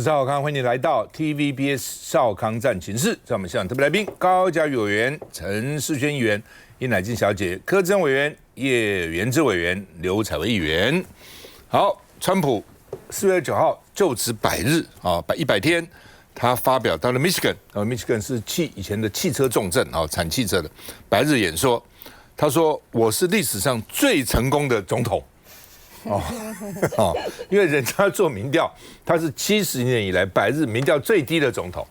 是赵少康，欢迎你来到 TVBS 少康战情室。在我们现场特别来宾高嘉瑜委员、陈世轩议员、殷乃金小姐、柯志恩委员、叶元之委员、刘彩薇议员。好，川普4月9号就职100日啊，100天，他发表到了 Michigan，Michigan 是以前的汽车重镇啊，产汽车的100日演说。他说：“我是历史上最成功的总统。”因为人家做民调，他是70年以来100日民调最低的总统。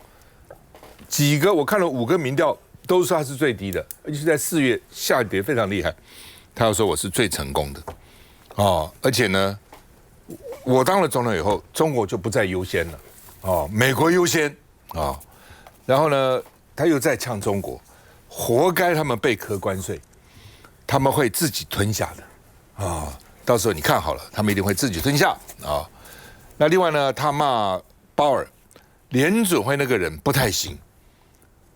几个我看了5个民调，都说他是最低的，而且是在4月下跌非常厉害。他要说我是最成功的，而且呢，我当了总统以后，中国就不再优先了，美国优先然后呢，他又在呛中国，活该他们被课关税，他们会自己吞下的到时候你看好了，他们一定会自己吞下那另外呢，他骂鲍尔，联准会那个人不太行，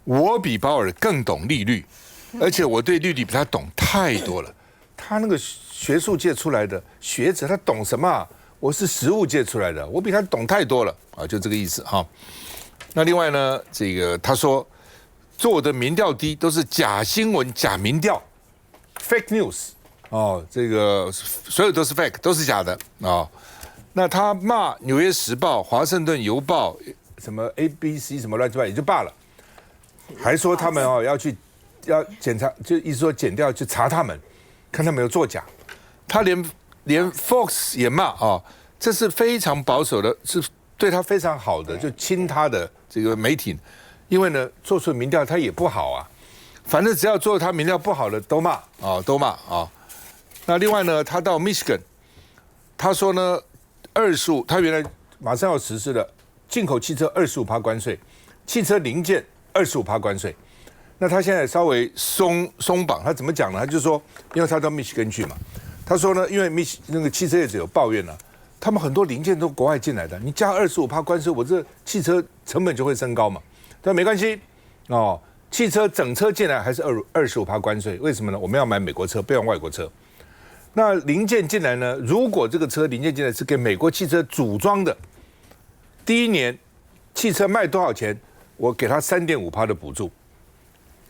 我比鲍尔更懂利率，而且我对利率比他懂太多了。他那个学术界出来的学者，他懂什么啊？我是实务界出来的，我比他懂太多了就这个意思那另外呢，这个他说做的民调低都是假新闻、假民调 ，fake news。这个所有都是 fake， 都是假的那他骂《纽约时报》、《华盛顿邮报》、什么 ABC 什么乱七八糟也就罢了，还说他们要检查，就意思说检调去查他们，看他们有作假。他连 Fox 也骂这是非常保守的，是对他非常好的，就亲他的这个媒体，因为呢做出民调他也不好啊，反正只要做他民调不好的都骂都骂那另外呢，他到 Michigan， 他说呢，25，他原来马上要实施的进口汽车25%关税，汽车零件25%关税。那他现在稍微松绑，他怎么讲呢？他就说，因为他到 Michigan 去嘛，他说呢，因为那个汽车业者有抱怨他们很多零件都国外进来的，你加25%关税，我这汽车成本就会升高嘛。但没关系汽车整车进来还是25%关税，为什么呢？我们要买美国车，不要外国车。那零件进来呢？如果这个车零件进来是给美国汽车组装的，第一年汽车卖多少钱，我给他3.5%的补助；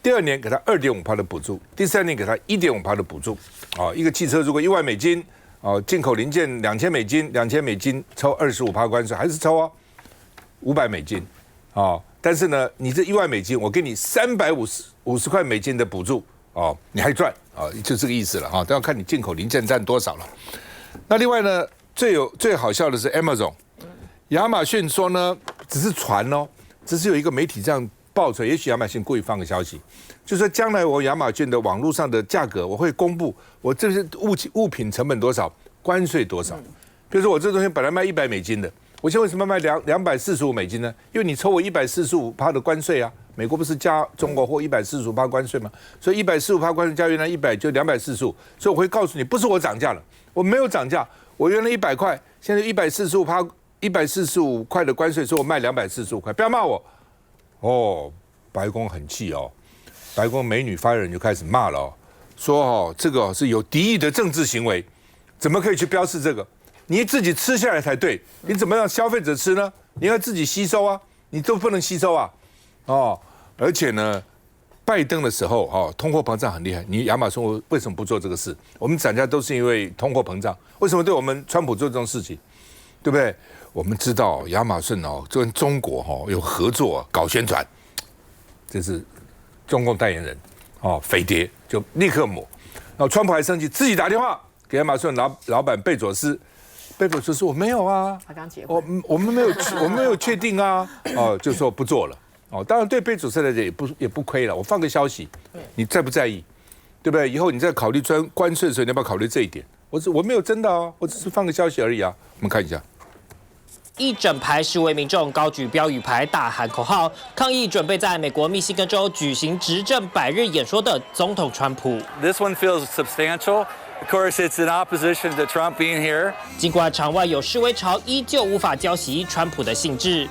第2年给他2.5%的补助；第3年给他1.5%的补助。一个汽车如果$10,000进口零件$2,000，$2,000抽25%关税，还是抽$500但是呢，你这$10,000，我给你350块美金的补助。你还赚就这个意思了都要看你进口零件占多少了。那另外呢，最好笑的是 Amazon， 亚马逊说呢，只是传只是有一个媒体这样爆出来，也许亚马逊故意放个消息，就说将来我亚马逊的网络上的价格，我会公布我这些物品成本多少，关税多少。比如说我这东西本来卖$100的，我现在为什么卖$245呢？因为你抽我145%的关税啊。美国不是加中国货145%关税吗？所以145%关税加原来100就245，所以我会告诉你，不是我涨价了，我没有涨价，我原来100块，现在145块的关税，所以我卖245块，不要骂我。白宫很气白宫美女发言人就开始骂了说这个是有敌意的政治行为，怎么可以去标示这个？你自己吃下来才对，你怎么让消费者吃呢？你要自己吸收啊，你都不能吸收啊。而且呢，拜登的时候通货膨胀很厉害，你亚马逊为什么不做这个事？我们涨价都是因为通货膨胀，为什么对我们川普做这种事情？对不对？我们知道亚马逊就跟中国有合作搞宣传，这是中共代言人匪谍就立刻抹。然后川普还生气，自己打电话给亚马逊老板贝佐斯。贝佐斯说我没有啊，他刚结婚，我们没有确定啊，就说不做了。当然对贝佐斯来讲也不亏了。我放个消息，你在不在意？对不对？以后你在考虑关税的时候，你要不要考虑这一点？我没有真的我只是放个消息而已啊。我们看一下，一整排示威民众高举标语牌，大喊口号，抗议准备在美国密西根州举行执政100日演说的总统川普。This one feels substantial. Of course, it's in opposition to Trump being here. 尽管场外有示威潮，依旧无法浇熄川普的兴致。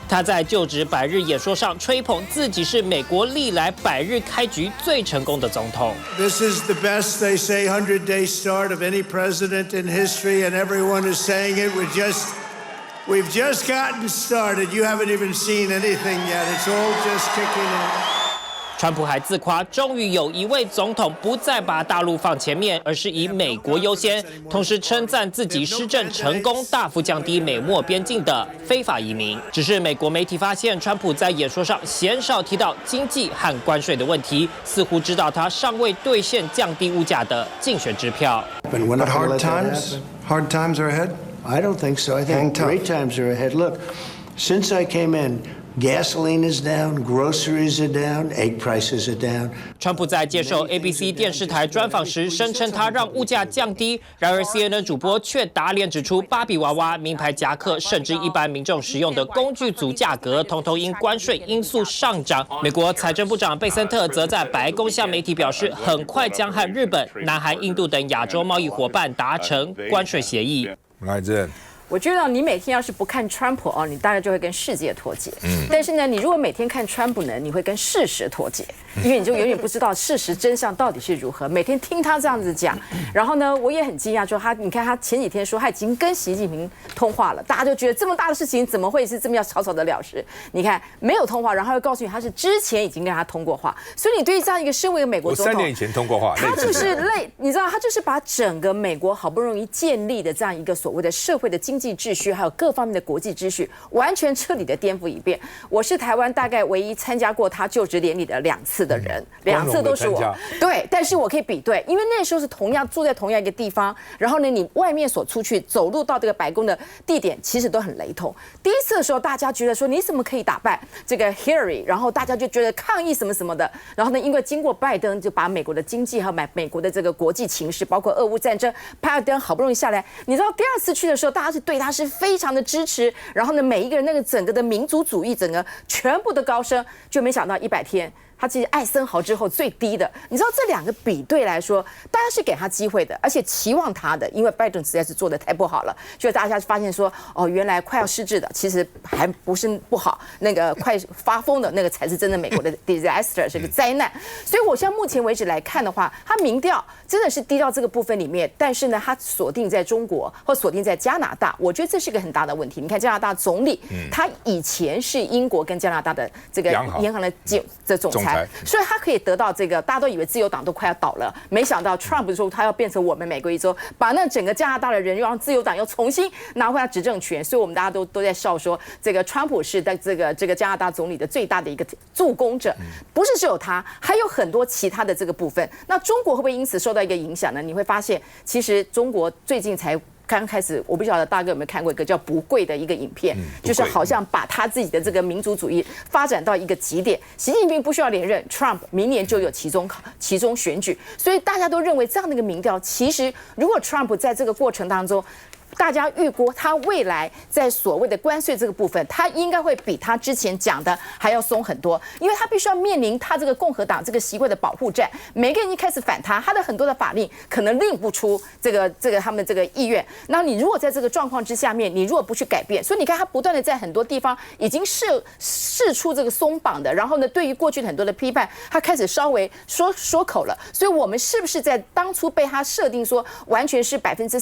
他在就职百日演说上吹捧自己是美国历来百日开局最成功的总统。This is the best, they say, 100-day start of any president in history, and everyone is saying it. We've just gotten started. You haven't even seen anything yet. It's all just kicking in. 川普还自夸，终于有一位总统不再把大陆放前面，而是以美国优先，同时称赞自己施政成功，大幅降低美墨边境的非法移民。只是美国媒体发现，川普在演说上鲜少提到经济和关税的问题，似乎知道他尚未兑现降低物价的竞选支票。But hard times are ahead? I don't think so. I think great times are ahead. Look, since I came in, gasoline is down, groceries are down, egg prices are down. 川普在接受 ABC 电视台专访时，声称他让物价降低。然而 CNN 主播却打脸指出，芭比娃娃、名牌夹克，甚至一般民众使用的工具组价格，统统因关税因素上涨。美国财政部长贝森特则在白宫向媒体表示，很快将和日本、南韩、印度等亚洲贸易伙伴达成关税协议。来这。我觉得你每天要是不看川普哦，你大概就会跟世界脱节。但是呢，你如果每天看川普呢，你会跟事实脱节，因为你就永远不知道事实真相到底是如何。每天听他这样子讲，然后呢，我也很惊讶，说你看他前几天说他已经跟习近平通话了，大家就觉得这么大的事情怎么会是这么要草草的了事？你看没有通话，然后又告诉你他是之前已经跟他通过话，所以你对于这样一个身为一个美国总统，我3年以前通过话，他就是你知道，他就是把整个美国好不容易建立的这样一个所谓的社会的经济秩序，还有各方面的国际秩序，完全彻底的颠覆一遍。我是台湾大概唯一参加过他就职典礼的2次的人，2次都是我。对，但是我可以比对，因为那时候是同样住在同样一个地方，然后呢，你外面所出去走路到这个白宫的地点，其实都很雷同。第一次的时候，大家觉得说你怎么可以打败这个 Hillary， 然后大家就觉得抗议什么什么的。然后呢，因为经过拜登就把美国的经济和美国的这个国际情势，包括俄乌战争，拜登好不容易下来，你知道第2次去的时候，大家是对他是非常的支持，然后呢，每一个人那个整个的民族主义，整个全部的高升，就没想到100天。他其实艾森豪之后最低的，你知道这2个比对来说，大家是给他机会的，而且期望他的，因为拜登实在是做得太不好了，就大家发现说，哦，原来快要失智的，其实还不是不好，那个快发疯的那个才是真的美国的 disaster， 是个灾难。所以我现在目前为止来看的话，他民调真的是低到这个部分里面，但是呢，他锁定在中国或锁定在加拿大，我觉得这是个很大的问题。你看加拿大总理，他以前是英国跟加拿大的这个银行的总裁。所以他可以得到这个，大家都以为自由党都快要倒了，没想到 Trump 说他要变成我们美国一州，把那整个加拿大的人又让自由党又重新拿回来执政权。所以我们大家都在笑说，这个川普是在这个加拿大总理的最大的一个助攻者，不是只有他，还有很多其他的这个部分。那中国会不会因此受到一个影响呢？你会发现，其实中国最近才刚开始，我不晓得大哥有没有看过一个叫不跪的一个影片，就是好像把他自己的这个民族主义发展到一个极点。习近平不需要连任 ，Trump 明年就有期中选举，所以大家都认为这样的一个民调，其实如果 Trump 在这个过程当中，大家预估他未来在所谓的关税这个部分，他应该会比他之前讲的还要松很多，因为他必须要面临他这个共和党这个习惯的保护战，每个人一开始反他的很多的法令可能令不出这个他们这个意愿。那你如果在这个状况之下面，你如果不去改变，所以你看他不断的在很多地方已经试出这个松绑的，然后呢，对于过去很多的批判，他开始稍微说口了。所以我们是不是在当初被他设定说完全是32%、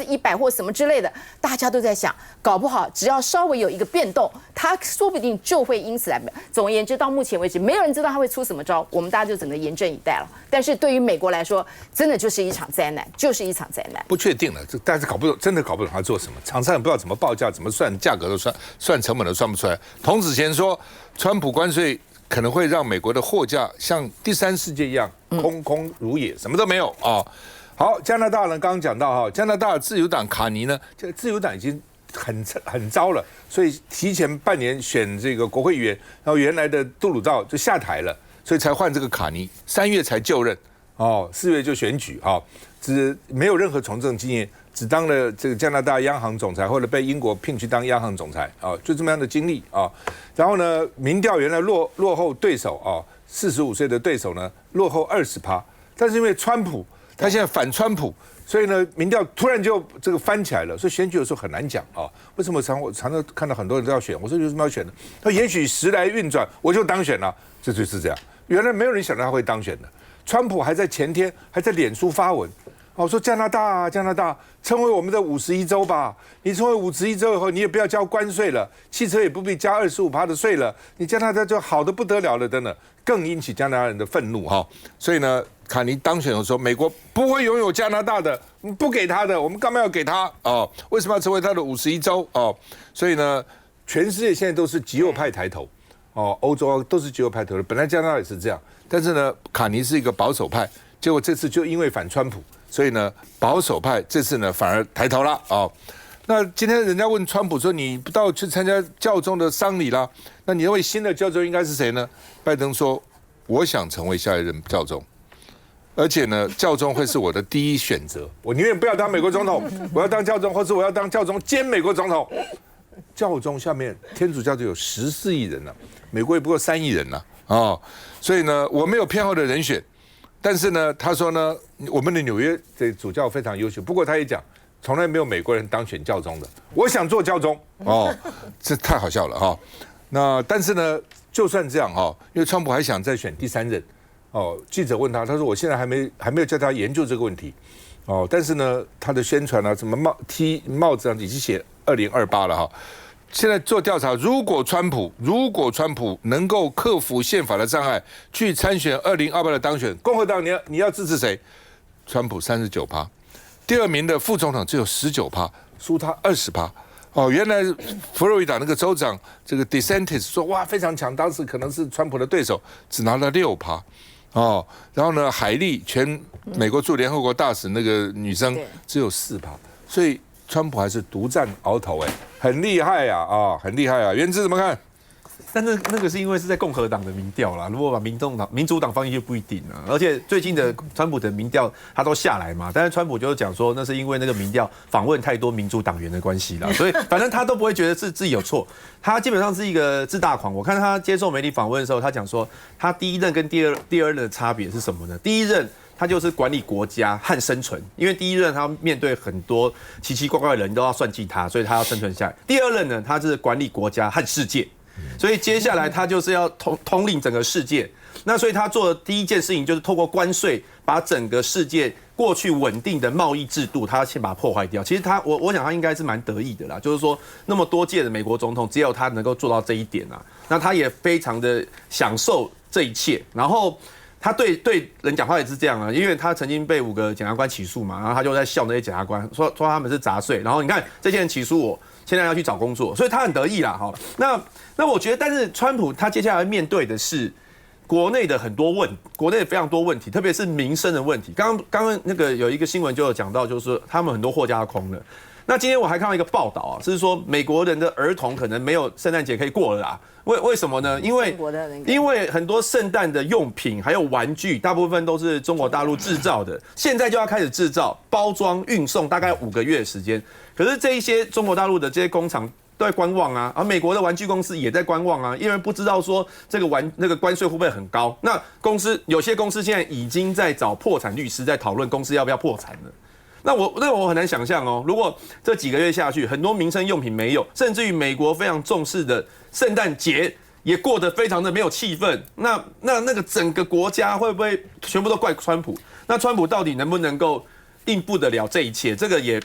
100%或什么之类的，大家都在想，搞不好只要稍微有一个变动，他说不定就会因此来。总而言之，到目前为止，没有人知道他会出什么招，我们大家就整个严阵以待了。但是对于美国来说，真的就是一场灾难，就是一场灾难。不确定了，但是真的搞不懂他做什么，厂商也不知道怎么报价，怎么算价格都算成本都算不出来。童子贤说，川普关税可能会让美国的货架像第3世界一样空如也，什么都没有啊。好，加拿大呢，刚刚讲到哈，加拿大的自由党卡尼呢，这个自由党已经很糟了，所以提前半年选这个国会议员，然后原来的杜鲁道就下台了，所以才换这个卡尼，3月才就任，哦，4月就选举啊，只没有任何从政经验，只当了这个加拿大央行总裁，或者被英国聘去当央行总裁啊，就这么样的经历啊。然后呢，民调原来落后对手啊，45岁的对手呢落后20%，但是因为川普他现在反川普，所以呢，民调突然就这个翻起来了。所以选举有时候很难讲啊。为什么我常常看到很多人都要选？我说有什么要选的？他也许时来运转，我就当选了，这就是这样。原来没有人想到他会当选的。川普还在前天还在脸书发文。我说加拿大成为我们的51州吧。你成为51州以后，你也不要交关税了，汽车也不必加25%的税了，你加拿大就好得不得了了，等等，更引起加拿大人的愤怒哈。所以呢，卡尼当选的时候，美国不会拥有加拿大的，不给他的，我们干嘛要给他哦？为什么要成为他的51州哦？所以呢，全世界现在都是极右派抬头哦，欧洲都是极右派抬头，本来加拿大也是这样，但是呢，卡尼是一个保守派，结果这次就因为反川普。所以呢，保守派这次呢反而抬头了啊、哦。那今天人家问川普说：“你不到去参加教宗的丧礼啦？那你认为新的教宗应该是谁呢？”拜登说：“我想成为下一任教宗，而且呢，教宗会是我的第一选择。我宁愿不要当美国总统，我要当教宗，或是我要当教宗兼美国总统。教宗下面天主教就有14亿人了，美国也不过3亿人了啊、哦。所以呢，我没有偏好的人选。”但是呢，他说呢，我们的纽约的主教非常优秀，不过他也讲，从来没有美国人当选教宗的。我想做教宗哦，这太好笑了哈、哦。那但是呢，就算这样哈、哦，因为川普还想再选第3任哦。记者问他，他说我现在还没有叫他研究这个问题哦。但是呢，他的宣传啊，什么帽子上已经写2028了哈、哦。现在做调查，如果川普能够克服宪法的障碍，去参选2028的当选，共和党你要支持谁？川普39%，第2名的副总统只有19%，输他20%。哦，原来佛罗里达那个州长这个 DeSantis 说哇非常强，当时可能是川普的对手，只拿了6%。哦，然后呢，海莉全美国驻联合国大使那个女生只有4%，所以川普还是独占鳌头哎。很厉害呀、啊，很厉害啊！元之怎么看？但是那个是因为是在共和党的民调啦，如果把民主党放进去不一定啊。而且最近的川普的民调他都下来嘛，但是川普就是讲说那是因为那个民调访问太多民主党员的关系啦，所以反正他都不会觉得自己有错，他基本上是一个自大狂。我看他接受媒体访问的时候，他讲说他第一任跟第二任的差别是什么呢？第一任他就是管理国家和生存，因为第一任他面对很多奇奇怪怪的人都要算计他，所以他要生存下来。第二任呢，他是管理国家和世界，所以接下来他就是要统领整个世界。那所以他做的第一件事情就是透过关税把整个世界过去稳定的贸易制度，他先把它破坏掉。其实我想他应该是蛮得意的啦，就是说那么多届的美国总统，只有他能够做到这一点啊。那他也非常的享受这一切，然后。他对人讲话也是这样啊，因为他曾经被5个检察官起诉嘛，然后他就在笑那些检察官，说他们是杂碎，然后你看这些人起诉我，现在要去找工作，所以他很得意啦哈。那我觉得，但是川普他接下来面对的是国内的国内非常多问题，特别是民生的问题。刚刚那个有一个新闻就有讲到，就是说他们很多货架空了。那今天我还看到一个报道啊，是说美国人的儿童可能没有圣诞节可以过了啦。为什么呢？因为很多圣诞的用品还有玩具，大部分都是中国大陆制造的，现在就要开始制造、包装、运送，大概5个月的时间。可是这一些中国大陆的这些工厂都在观望啊，而美国的玩具公司也在观望啊，因为不知道说这个那个关税会不会很高。那有些公司现在已经在找破产律师，在讨论公司要不要破产了。那我很难想象哦，如果这几个月下去，很多民生用品没有，甚至于美国非常重视的圣诞节也过得非常的没有气氛。那个整个国家会不会全部都怪川普？那川普到底能不能够应付得了这一切？这个也，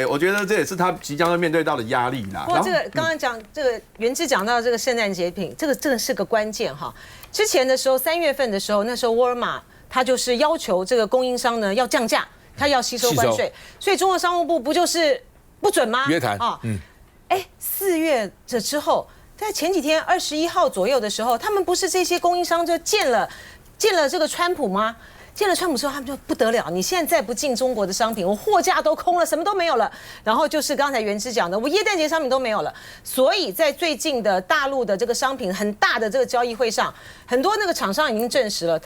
我觉得这也是他即将要面对到的压力啦。不过这个刚刚讲这个元之讲到这个圣诞节品，这个真的是个关键哈。之前的时候3月份的时候，那时候沃尔玛他就是要求这个供应商呢要降价。他要吸收关税，所以中国商务部不就是不准吗？约谈啊，4月这之后，在前几天21号左右的时候，他们不是这些供应商就见了这个川普吗？见了川普之后，他们就不得了，你现在不进中国的商品，我货架都空了，什么都没有了。然后就是刚才元之讲的，我耶诞节商品都没有了。所以在最近的大陆的这个商品很大的这个交易会上，很多那个厂商已经证实了，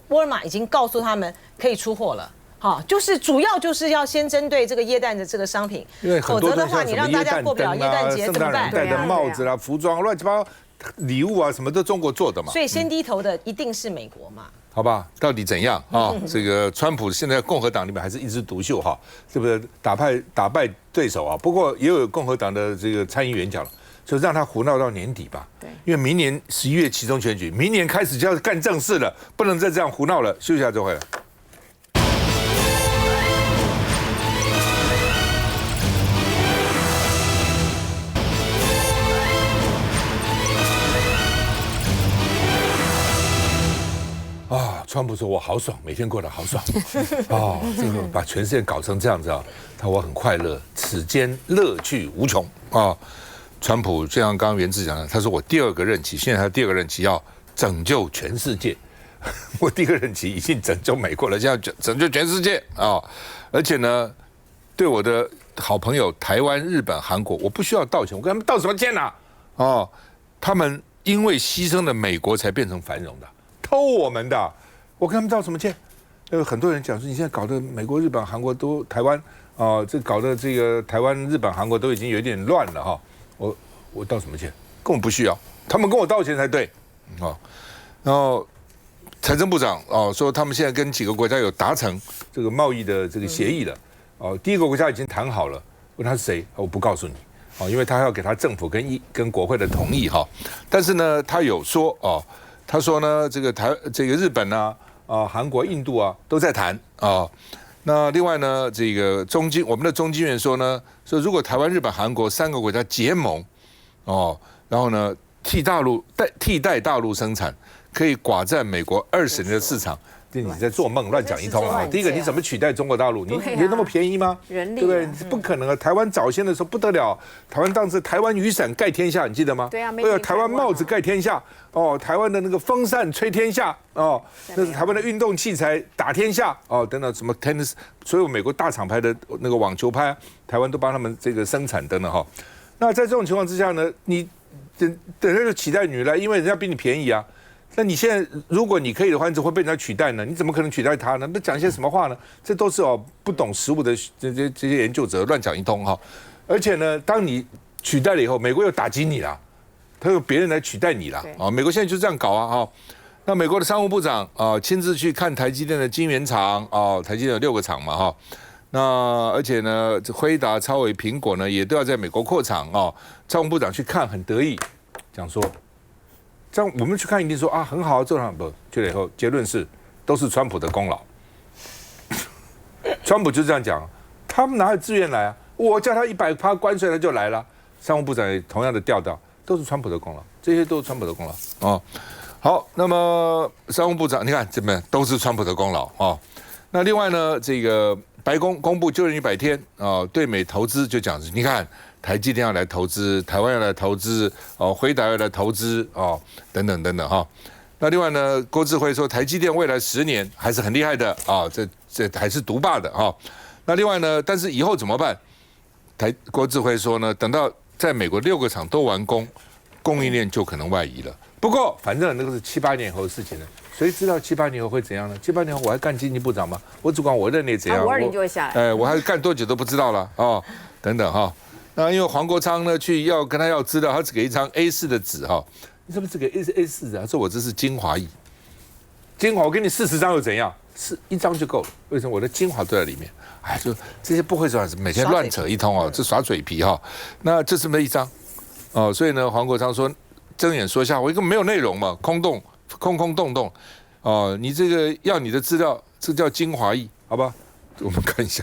沃尔玛已经告诉他们可以出货了。好，就是主要就是要先针对这个耶诞的这个商品，否则的话，你让大家过不了耶诞节怎么办？戴的帽子啦、服装、乱七八糟礼物啊，什么都中国做的嘛。所以先低头的一定是美国嘛。好吧，到底怎样啊？这个川普现在共和党里面还是一枝独秀哈，是不是打败对手啊？不过也有共和党的这个参议员讲了，就让他胡闹到年底吧。对，因为明年11月期中选举，明年开始就要干正事了，不能再这样胡闹了。休息一下就回来。川普说：“我好爽，每天过得好爽哦，这个把全世界搞成这样子啊，他说我很快乐，此间乐趣无穷啊。”川普就像刚刚袁志讲的，他说我第2个任期，现在他第2个任期要拯救全世界，我第1个任期已经拯救美国了，现在拯救全世界啊！而且呢，对我的好朋友台湾、日本、韩国，我不需要道歉，我跟他们道什么歉啊？哦，他们因为牺牲了美国才变成繁荣的，偷我们的。我跟他们道什么歉？很多人讲说，你现在搞得美国、日本、韩国都台湾这搞得这个台湾、日本、韩国都已经有点乱了哈。我道什么歉？根本不需要，他们跟我道歉才对然后财政部长说，他们现在跟几个国家有达成这个贸易的这个协议了第1个国家已经谈好了，问他是谁，我不告诉你因为他要给他政府跟国会的同意哈。但是呢，他有说他说呢，这个日本啊。韩国、印度啊都在谈那另外呢，这个我们的中经院说呢，说如果台湾、日本、韩国3个国家结盟然后呢替代大陆生产，可以寡占美国20年的市场。你在做梦，乱讲一通啊！第一个，你怎么取代中国大陆？你那么便宜吗？人力对不对？不可能啊！台湾早先的时候不得了，台湾当时台湾雨伞盖天下，你记得吗？对啊，台湾帽子盖天下台湾的那个风扇吹天下那是台湾的运动器材打天下等等什么 tennis， 所有美国大厂牌的那个网球拍，台湾都帮他们这个生产等等那在这种情况之下呢，你等着就取代你来，因为人家比你便宜啊。那你现在如果你可以的话，你怎么会被人家取代呢？你怎么可能取代他呢？那讲一些什么话呢？这都是不懂实务的这些研究者乱讲一通而且呢，当你取代了以后，美国又打击你了，他有别人来取代你了美国现在就这样搞那美国的商务部长亲自去看台积电的晶圆厂台积电有6个厂嘛那而且呢，辉达、超微、苹果呢也都要在美国扩厂商务部长去看很得意，讲说。这样我们去看一定说很好，这样不去了以后，结论是都是川普的功劳。川普就这样讲，他们哪有自愿来啊？我叫他100%关税，他就来了。商务部长也同样的调到，都是川普的功劳，这些都是川普的功劳好，那么商务部长，你看这边都是川普的功劳那另外呢，这个白宫公布就任100天对美投资就讲，你看。台积电要来投资，台湾要来投资，辉达要来投资，等等等等那另外呢，郭智慧说台积电未来10年还是很厉害的这还是独霸的那另外呢，但是以后怎么办？郭智慧说呢，等到在美国6个厂都完工，供应链就可能外移了。不过反正那个是7、8年后的事情了，谁知道7、8年后会怎样呢？7、8年后我还干经济部长吗？我只管我任内怎样，520就会下来。我还干多久都不知道了等等那因为黄国昌呢跟他要资料，他只给一张A4的纸你是不是只给 A4 纸？他说我这是精华液，精华我给你40张又怎样？1张就够了。为什么我的精华都在里面？就这些不会说每天乱扯一通这耍嘴皮那这是没一张所以呢，黄国昌说睁眼说瞎话，我一个没有内容嘛，空洞你这个要你的资料，这叫精华液，好吧？我们看一下。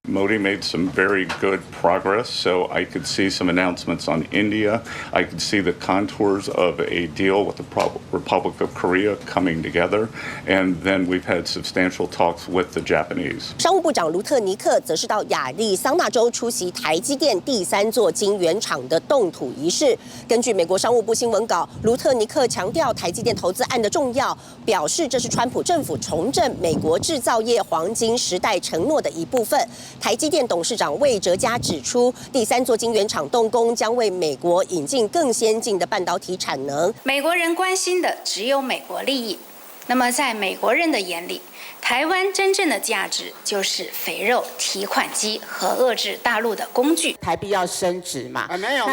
Modi made some very good progress, so I could see some announcements on India. I could see the contours of a deal with the Republic of Korea coming together, and then we've had substantial talks with the Japanese. 商务部长卢特尼克则是到亚利桑那州出席台积电第3座晶圆厂的动土仪式。根据美国商务部新闻稿，卢特尼克强调台积电投资案的重要，表示这是川普政府重振美国制造业黄金时代承诺的一部分。台积电董事长魏哲嘉指出，第3座晶圆厂动工将为美国引进更先进的半导体产能。美国人关心的只有美国利益，那么在美国人的眼里，台湾真正的价值就是肥肉提款机和遏制大陆的工具。台币要升值嘛？没有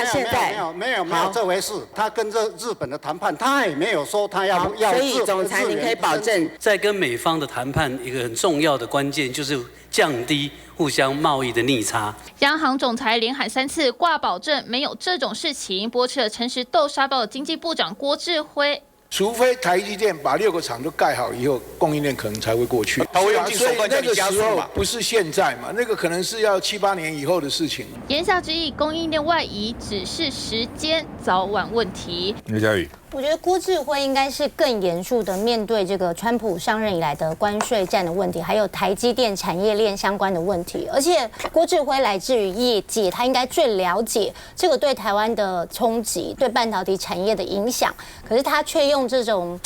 这回事。他跟日本的谈判，他也没有说他要。所以总裁，你可以保证，在跟美方的谈判，一个很重要的关键就是降低互相贸易的逆差。央行总裁连喊3次挂保证，没有这种事情。驳斥了诚实豆沙包的经济部长郭志辉。除非台积电把6个厂都盖好以后，供应链可能才会过去。他会用尽手段叫你加速嘛？所以那个时候不是现在嘛，那个可能是要7、8年以后的事情。言下之意，供应链外移只是时间早晚问题。刘佳宇。我觉得郭志辉应该是更严肃的面对这个川普上任以来的关税战的问题，还有台积电产业链相关的问题。而且郭志辉来自于业界，他应该最了解这个对台湾的冲击、对半导体产业的影响。可是他却用这种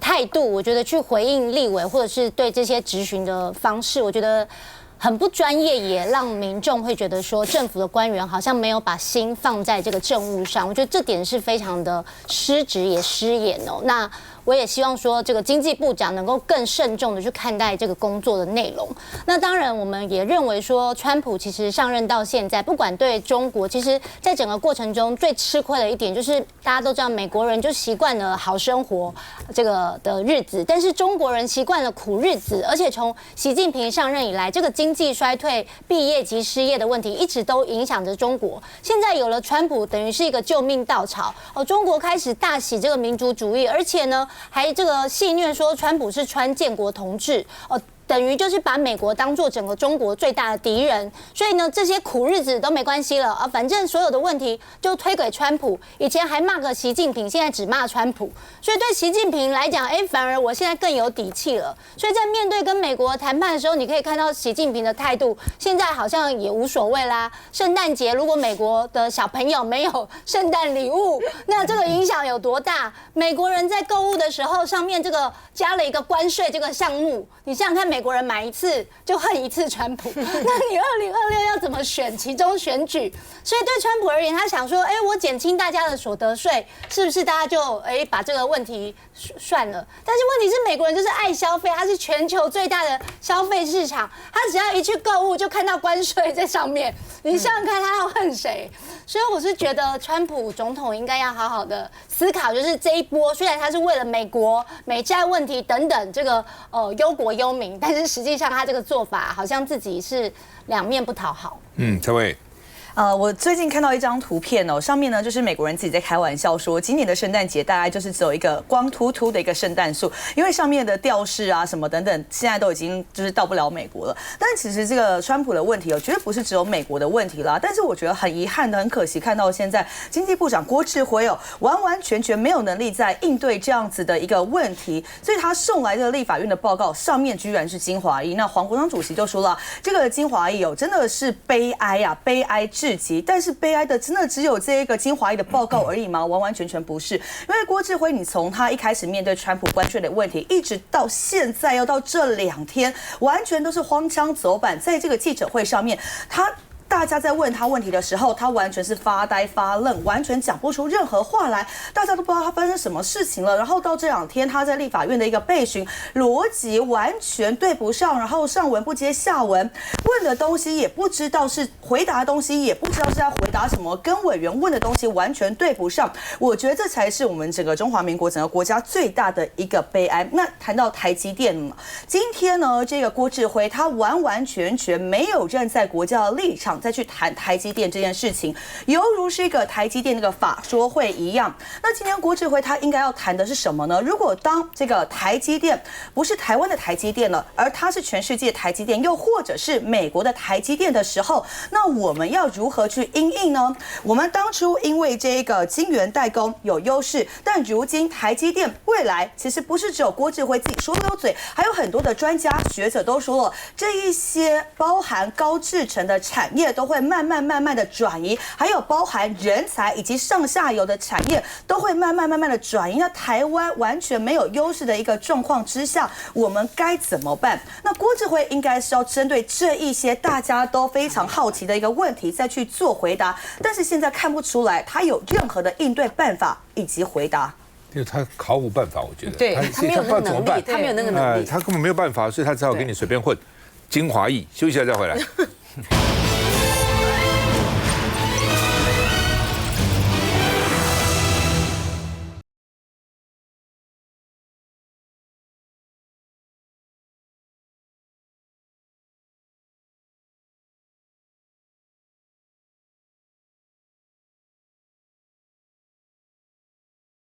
态度，我觉得去回应立委或者是对这些质询的方式，我觉得很不专业，也让民众会觉得说政府的官员好像没有把心放在这个政务上。我觉得这点是非常的失职也失言哦。那我也希望说，这个经济部长能够更慎重的去看待这个工作的内容。那当然，我们也认为说，川普其实上任到现在，不管对中国，其实在整个过程中最吃亏的一点就是，大家都知道美国人就习惯了好生活这个的日子，但是中国人习惯了苦日子。而且从习近平上任以来，这个经济衰退、毕业及失业的问题一直都影响着中国。现在有了川普，等于是一个救命稻草哦，中国开始大喜这个民族主义，而且呢，还这个戏谑说川普是穿建国同志哦。等于就是把美国当作整个中国最大的敌人，所以呢，这些苦日子都没关系了啊，反正所有的问题就推给川普。以前还骂个习近平，现在只骂川普，所以对习近平来讲，反而我现在更有底气了。所以在面对跟美国谈判的时候，你可以看到习近平的态度，现在好像也无所谓啦。圣诞节如果美国的小朋友没有圣诞礼物，那这个影响有多大？美国人在购物的时候，上面这个加了一个关税这个项目，你想想看，美国人买一次就恨一次川普，那你2026要怎么选其中选举？所以对川普而言，他想说，我减轻大家的所得税，是不是大家就把这个问题算了？但是问题是，美国人就是爱消费，它是全球最大的消费市场，他只要一去购物就看到关税在上面，你想想看他要恨谁？所以我是觉得川普总统应该要好好的思考，就是这一波虽然他是为了美国美债问题等等这个忧国忧民，但是实际上他这个做法好像自己是两面不讨好。蔡薇。我最近看到一张图片哦，上面呢就是美国人自己在开玩笑说，今年的圣诞节大概就是只有一个光秃秃的一个圣诞树，因为上面的吊饰啊什么等等，现在都已经就是到不了美国了。但其实这个川普的问题，我觉得不是只有美国的问题啦。但是我觉得很遗憾的、很可惜，看到现在经济部长郭志辉完完全全没有能力在应对这样子的一个问题，所以他送来的立法院的报告上面居然是精华液。那黄国昌主席就说了，这个精华液真的是悲哀啊，悲哀至极。但是悲哀的真的只有这一个精华液的报告而已吗？完完全全不是。因为郭志辉，你从他一开始面对川普关税的问题，一直到现在要到这2天，完全都是荒腔走板。在这个记者会上面，大家在问他问题的时候，他完全是发呆发愣，完全讲不出任何话来，大家都不知道他发生什么事情了。然后到这2天，他在立法院的一个备询，逻辑完全对不上，然后上文不接下文，问的东西也不知道是回答的东西，也不知道是要回答什么，跟委员问的东西完全对不上。我觉得这才是我们整个中华民国整个国家最大的一个悲哀。那谈到台积电，今天呢，这个郭志辉他完完全全没有站在国家的立场再去谈台积电这件事情，犹如是一个台积电那个法说会一样。那今天郭志辉他应该要谈的是什么呢？如果当这个台积电不是台湾的台积电了，而它是全世界台积电，又或者是美国的台积电的时候，那我们要如何去因应呢？我们当初因为这个晶圆代工有优势，但如今台积电未来其实不是只有郭志辉自己说溜嘴，还有很多的专家学者都说了，这一些包含高制程的产业都会慢慢的转移，还有包含人才以及上下游的产业都会慢慢的转移。那台湾完全没有优势的一个状况之下，我们该怎么办？那郭志辉应该是要针对这一些大家都非常好奇的一个问题再去做回答，但是现在看不出来他有任何的应对办法以及回答。因为他毫无办法，我觉得。对，他没有那个能力，他没有那个能力，他根本没有办法，所以他只好给你随便混。精华液，休息一下再回来。